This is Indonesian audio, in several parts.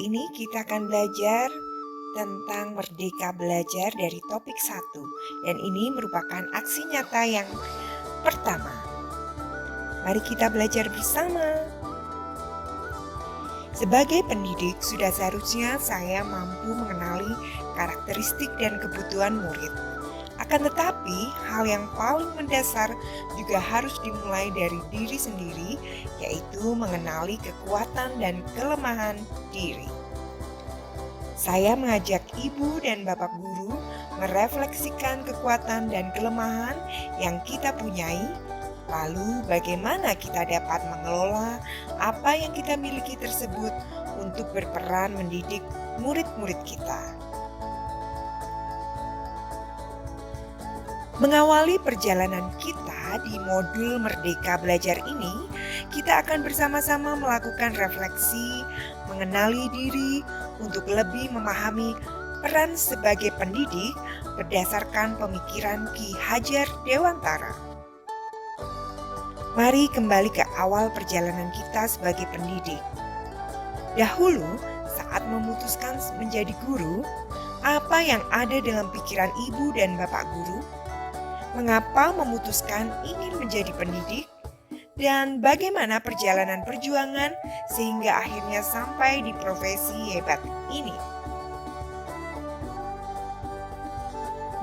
Kali ini kita akan belajar tentang merdeka belajar dari topik 1. Dan ini merupakan aksi nyata yang pertama. Mari kita belajar bersama. Sebagai pendidik, sudah seharusnya saya mampu mengenali karakteristik dan kebutuhan murid. Akan tetapi, hal yang paling mendasar juga harus dimulai dari diri sendiri, yaitu mengenali kekuatan dan kelemahan diri. Saya mengajak ibu dan bapak guru merefleksikan kekuatan dan kelemahan yang kita punyai, lalu bagaimana kita dapat mengelola apa yang kita miliki tersebut untuk berperan mendidik murid-murid kita. Mengawali perjalanan kita di modul Merdeka Belajar ini, kita akan bersama-sama melakukan refleksi, mengenali diri untuk lebih memahami peran sebagai pendidik berdasarkan pemikiran Ki Hajar Dewantara. Mari kembali ke awal perjalanan kita sebagai pendidik. Dahulu, saat memutuskan menjadi guru, apa yang ada dalam pikiran ibu dan bapak guru? Mengapa memutuskan ingin menjadi pendidik, dan bagaimana perjalanan perjuangan sehingga akhirnya sampai di profesi hebat ini.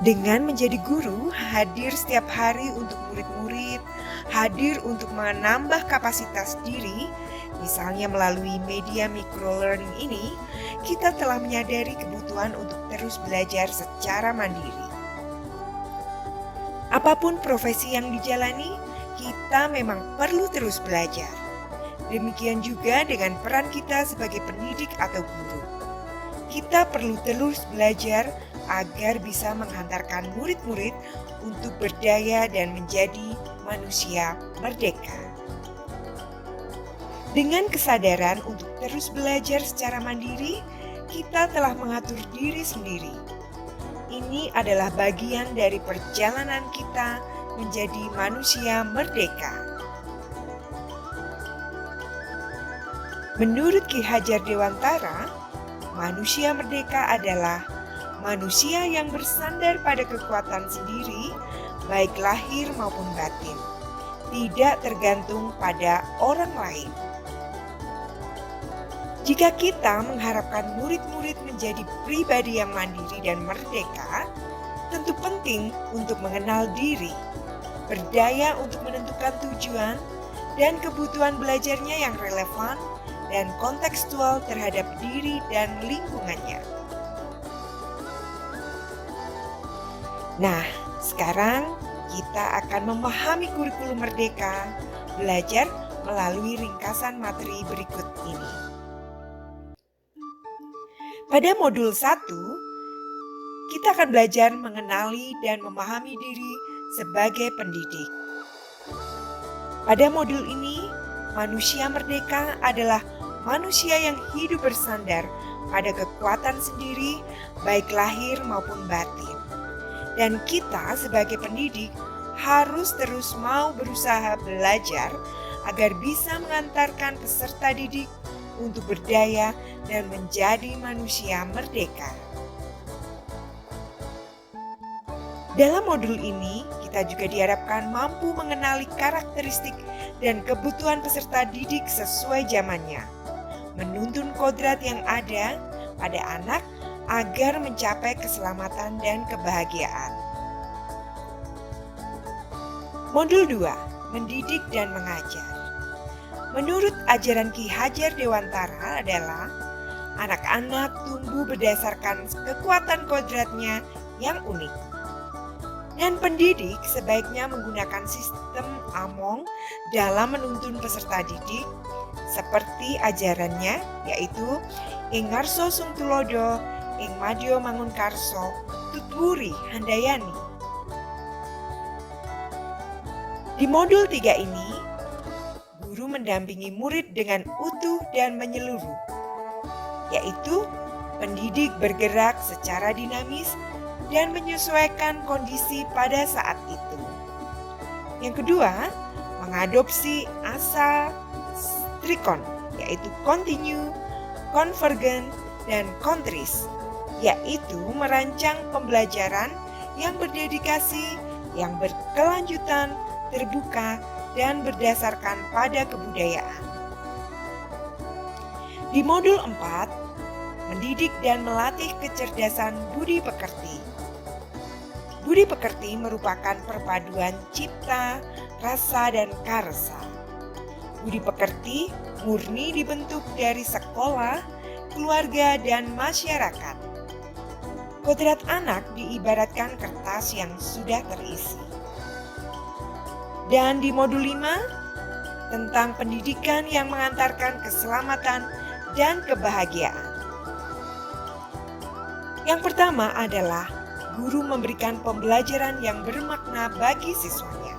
Dengan menjadi guru, hadir setiap hari untuk murid-murid, hadir untuk menambah kapasitas diri, misalnya melalui media microlearning ini, kita telah menyadari kebutuhan untuk terus belajar secara mandiri. Apapun profesi yang dijalani, kita memang perlu terus belajar. Demikian juga dengan peran kita sebagai pendidik atau guru. Kita perlu terus belajar agar bisa menghantarkan murid-murid untuk berdaya dan menjadi manusia merdeka. Dengan kesadaran untuk terus belajar secara mandiri, kita telah mengatur diri sendiri. Ini adalah bagian dari perjalanan kita menjadi manusia merdeka. Menurut Ki Hajar Dewantara, manusia merdeka adalah manusia yang bersandar pada kekuatan sendiri, baik lahir maupun batin, tidak tergantung pada orang lain. Jika kita mengharapkan murid-murid menjadi pribadi yang mandiri dan merdeka, tentu penting untuk mengenal diri, berdaya untuk menentukan tujuan dan kebutuhan belajarnya yang relevan dan kontekstual terhadap diri dan lingkungannya. Nah, sekarang kita akan memahami kurikulum merdeka, belajar melalui ringkasan materi berikut ini. Pada modul 1, kita akan belajar mengenali dan memahami diri sebagai pendidik. Pada modul ini, manusia merdeka adalah manusia yang hidup bersandar pada kekuatan sendiri, baik lahir maupun batin. Dan kita sebagai pendidik harus terus mau berusaha belajar agar bisa mengantarkan peserta didik untuk berdaya dan menjadi manusia merdeka. Dalam modul ini, kita juga diharapkan mampu mengenali karakteristik dan kebutuhan peserta didik sesuai zamannya, menuntun kodrat yang ada pada anak agar mencapai keselamatan dan kebahagiaan. Modul 2, mendidik dan mengajar. Menurut ajaran Ki Hajar Dewantara adalah anak-anak tumbuh berdasarkan kekuatan kodratnya yang unik. Dan pendidik sebaiknya menggunakan sistem Among dalam menuntun peserta didik seperti ajarannya, yaitu Ing Ngarso Sung Tulodo, Ing Madyo Mangunkarso, Tutwuri Handayani. Di modul 3 ini, guru mendampingi murid dengan utuh dan menyeluruh, yaitu pendidik bergerak secara dinamis dan menyesuaikan kondisi pada saat itu. Yang kedua, mengadopsi asa Trikon, yaitu continue, konvergen, dan kontris, yaitu merancang pembelajaran yang berdedikasi, yang berkelanjutan, terbuka, dan berdasarkan pada kebudayaan. Di modul 4, mendidik dan melatih kecerdasan budi pekerti. Budi pekerti merupakan perpaduan cipta, rasa, dan karsa. Budi pekerti murni dibentuk dari sekolah, keluarga, dan masyarakat. Kodrat anak diibaratkan kertas yang sudah terisi. Dan di modul 5, tentang pendidikan yang mengantarkan keselamatan dan kebahagiaan. Yang pertama adalah guru memberikan pembelajaran yang bermakna bagi siswanya.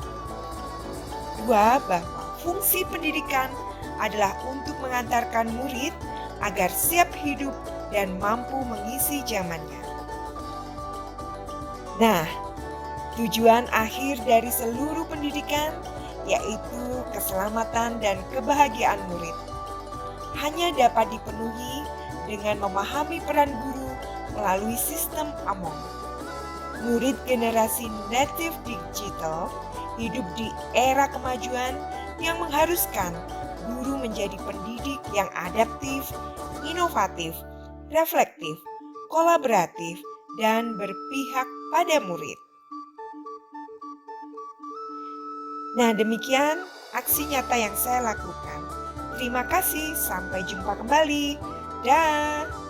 2, bahwa fungsi pendidikan adalah untuk mengantarkan murid agar siap hidup dan mampu mengisi zamannya. Nah, tujuan akhir dari seluruh pendidikan yaitu keselamatan dan kebahagiaan murid hanya dapat dipenuhi dengan memahami peran guru melalui sistem AMOM. Murid generasi native digital hidup di era kemajuan yang mengharuskan guru menjadi pendidik yang adaptif, inovatif, reflektif, kolaboratif, dan berpihak pada murid. Nah, demikian aksi nyata yang saya lakukan. Terima kasih, sampai jumpa kembali. Dah.